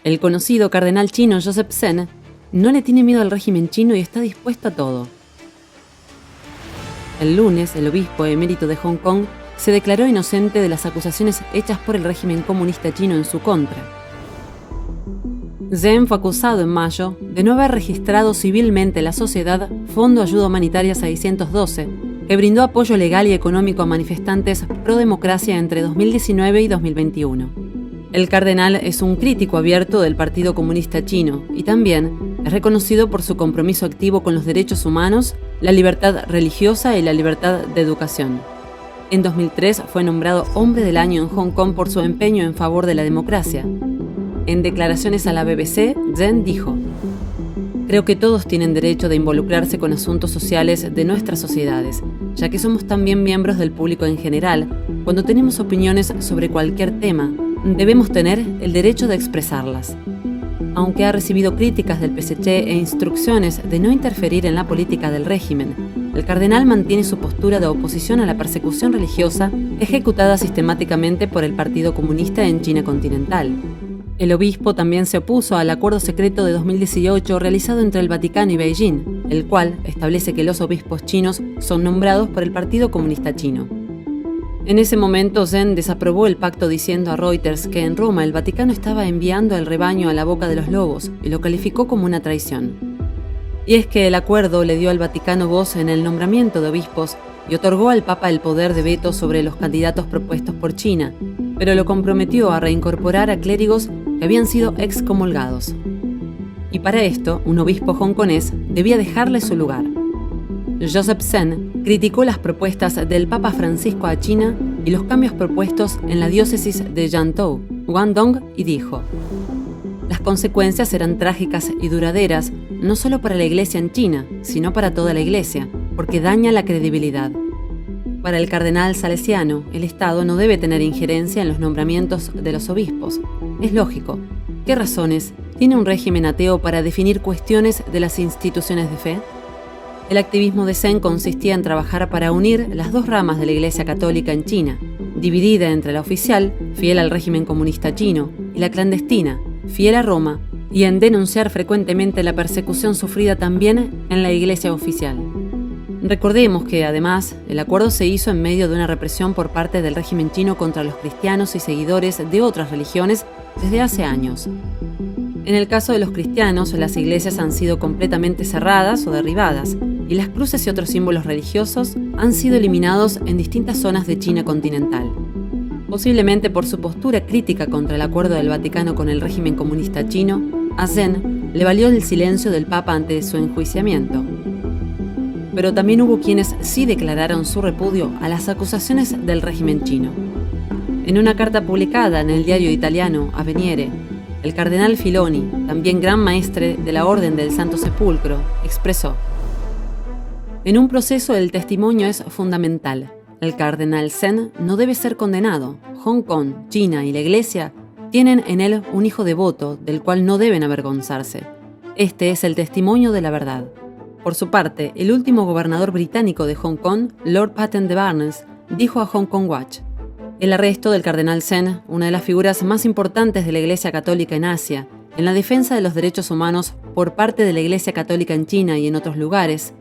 El conocido cardenal chino Joseph Zen no le tiene miedo al régimen chino y está dispuesto a todo. El lunes, el obispo emérito de Hong Kong se declaró inocente de las acusaciones hechas por el régimen comunista chino en su contra. Zen fue acusado en mayo de no haber registrado civilmente la sociedad Fondo Ayuda Humanitaria 612, que brindó apoyo legal y económico a manifestantes pro-democracia entre 2019 y 2021. El cardenal es un crítico abierto del Partido Comunista Chino y también es reconocido por su compromiso activo con los derechos humanos, la libertad religiosa y la libertad de educación. En 2003 fue nombrado Hombre del Año en Hong Kong por su empeño en favor de la democracia. En declaraciones a la BBC, Zen dijo: "Creo que todos tienen derecho de involucrarse con asuntos sociales de nuestras sociedades, ya que somos también miembros del público en general. Cuando tenemos opiniones sobre cualquier tema, debemos tener el derecho de expresarlas". Aunque ha recibido críticas del PSC e instrucciones de no interferir en la política del régimen, el cardenal mantiene su postura de oposición a la persecución religiosa ejecutada sistemáticamente por el Partido Comunista en China continental. El obispo también se opuso al acuerdo secreto de 2018 realizado entre el Vaticano y Beijing, el cual establece que los obispos chinos son nombrados por el Partido Comunista Chino. En ese momento, Zen desaprobó el pacto diciendo a Reuters que en Roma el Vaticano estaba enviando el rebaño a la boca de los lobos y lo calificó como una traición. Y es que el acuerdo le dio al Vaticano voz en el nombramiento de obispos y otorgó al Papa el poder de veto sobre los candidatos propuestos por China, pero lo comprometió a reincorporar a clérigos que habían sido excomulgados. Y para esto, un obispo hongkonés debía dejarle su lugar. Joseph Zen criticó las propuestas del Papa Francisco a China y los cambios propuestos en la diócesis de Yantou, Guangdong, y dijo: "Las consecuencias serán trágicas y duraderas, no solo para la Iglesia en China, sino para toda la Iglesia, porque daña la credibilidad". Para el cardenal salesiano, el Estado no debe tener injerencia en los nombramientos de los obispos. Es lógico. ¿Qué razones tiene un régimen ateo para definir cuestiones de las instituciones de fe? El activismo de Zen consistía en trabajar para unir las dos ramas de la Iglesia Católica en China, dividida entre la oficial, fiel al régimen comunista chino, y la clandestina, fiel a Roma, y en denunciar frecuentemente la persecución sufrida también en la Iglesia oficial. Recordemos que, además, el acuerdo se hizo en medio de una represión por parte del régimen chino contra los cristianos y seguidores de otras religiones desde hace años. En el caso de los cristianos, las iglesias han sido completamente cerradas o derribadas, y las cruces y otros símbolos religiosos han sido eliminados en distintas zonas de China continental. Posiblemente por su postura crítica contra el acuerdo del Vaticano con el régimen comunista chino, a Zen le valió el silencio del Papa ante su enjuiciamiento. Pero también hubo quienes sí declararon su repudio a las acusaciones del régimen chino. En una carta publicada en el diario italiano Avvenire, el cardenal Filoni, también gran maestre de la Orden del Santo Sepulcro, expresó: "En un proceso el testimonio es fundamental. El cardenal Zen no debe ser condenado. Hong Kong, China y la Iglesia tienen en él un hijo devoto del cual no deben avergonzarse. Este es el testimonio de la verdad". Por su parte, el último gobernador británico de Hong Kong, Lord Patten de Barnes, dijo a Hong Kong Watch: "El arresto del cardenal Zen, una de las figuras más importantes de la Iglesia Católica en Asia, en la defensa de los derechos humanos por parte de la Iglesia Católica en China y en otros lugares,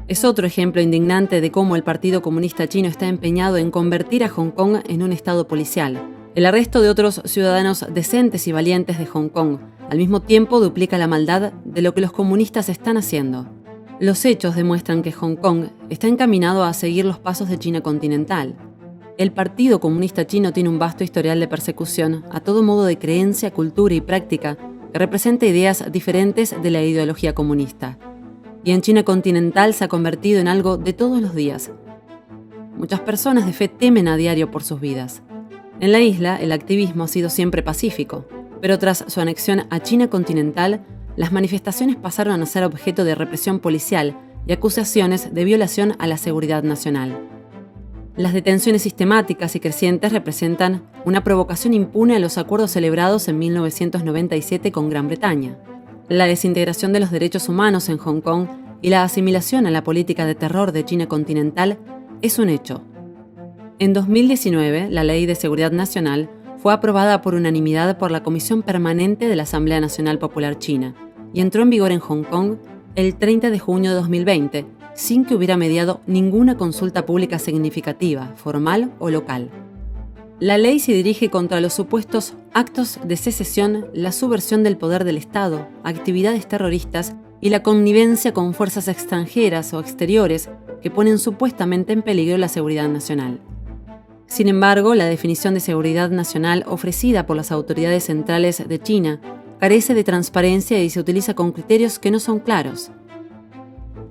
es otro ejemplo indignante de cómo el Partido Comunista Chino está empeñado en convertir a Hong Kong en un estado policial. El arresto de otros ciudadanos decentes y valientes de Hong Kong al mismo tiempo duplica la maldad de lo que los comunistas están haciendo. Los hechos demuestran que Hong Kong está encaminado a seguir los pasos de China continental. El Partido Comunista Chino tiene un vasto historial de persecución a todo modo de creencia, cultura y práctica que representa ideas diferentes de la ideología comunista. Y en China continental se ha convertido en algo de todos los días. Muchas personas de fe temen a diario por sus vidas. En la isla, el activismo ha sido siempre pacífico, pero tras su anexión a China continental, las manifestaciones pasaron a ser objeto de represión policial y acusaciones de violación a la seguridad nacional. Las detenciones sistemáticas y crecientes representan una provocación impune a los acuerdos celebrados en 1997 con Gran Bretaña. La desintegración de los derechos humanos en Hong Kong y la asimilación a la política de terror de China continental es un hecho. En 2019, la Ley de Seguridad Nacional fue aprobada por unanimidad por la Comisión Permanente de la Asamblea Nacional Popular China y entró en vigor en Hong Kong el 30 de junio de 2020, sin que hubiera mediado ninguna consulta pública significativa, formal o local. La ley se dirige contra los supuestos actos de secesión, la subversión del poder del Estado, actividades terroristas y la connivencia con fuerzas extranjeras o exteriores que ponen supuestamente en peligro la seguridad nacional. Sin embargo, la definición de seguridad nacional ofrecida por las autoridades centrales de China carece de transparencia y se utiliza con criterios que no son claros.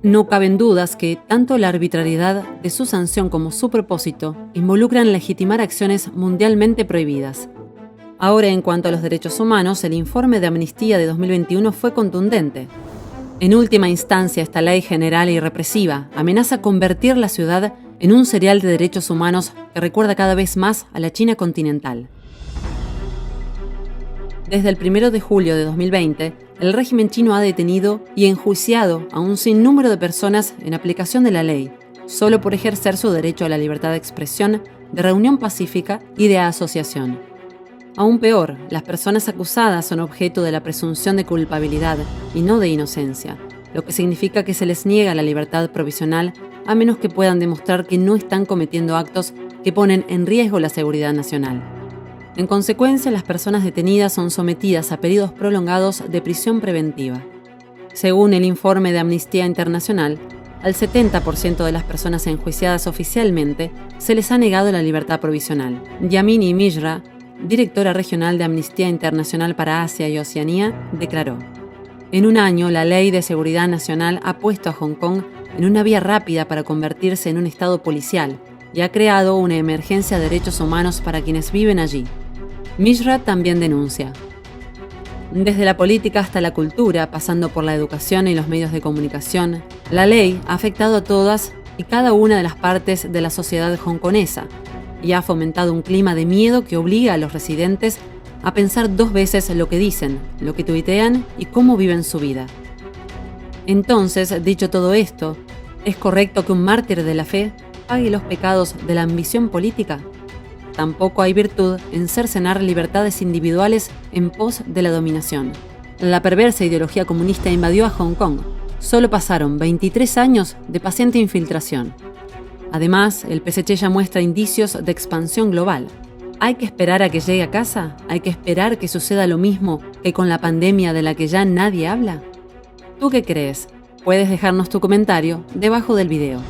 No caben dudas que tanto la arbitrariedad de su sanción como su propósito involucran legitimar acciones mundialmente prohibidas. Ahora, en cuanto a los derechos humanos, el informe de Amnistía de 2021 fue contundente. En última instancia, esta ley general y represiva amenaza convertir la ciudad en un serial de derechos humanos que recuerda cada vez más a la China continental. Desde el 1 de julio de 2020, el régimen chino ha detenido y enjuiciado a un sinnúmero de personas en aplicación de la ley, solo por ejercer su derecho a la libertad de expresión, de reunión pacífica y de asociación. Aún peor, las personas acusadas son objeto de la presunción de culpabilidad y no de inocencia, lo que significa que se les niega la libertad provisional a menos que puedan demostrar que no están cometiendo actos que ponen en riesgo la seguridad nacional. En consecuencia, las personas detenidas son sometidas a periodos prolongados de prisión preventiva. Según el informe de Amnistía Internacional, al 70% de las personas enjuiciadas oficialmente se les ha negado la libertad provisional. Yamini Mishra, directora regional de Amnistía Internacional para Asia y Oceanía, declaró: en un año, la Ley de Seguridad Nacional ha puesto a Hong Kong en una vía rápida para convertirse en un estado policial y ha creado una emergencia de derechos humanos para quienes viven allí. Mishra también denuncia: desde la política hasta la cultura, pasando por la educación y los medios de comunicación, la ley ha afectado a todas y cada una de las partes de la sociedad hongkonesa y ha fomentado un clima de miedo que obliga a los residentes a pensar dos veces lo que dicen, lo que tuitean y cómo viven su vida. Entonces, dicho todo esto, ¿es correcto que un mártir de la fe pague los pecados de la ambición política? Tampoco hay virtud en cercenar libertades individuales en pos de la dominación. La perversa ideología comunista invadió a Hong Kong. Solo pasaron 23 años de paciente infiltración. Además, el PSC ya muestra indicios de expansión global. ¿Hay que esperar a que llegue a casa? ¿Hay que esperar que suceda lo mismo que con la pandemia de la que ya nadie habla? ¿Tú qué crees? Puedes dejarnos tu comentario debajo del video.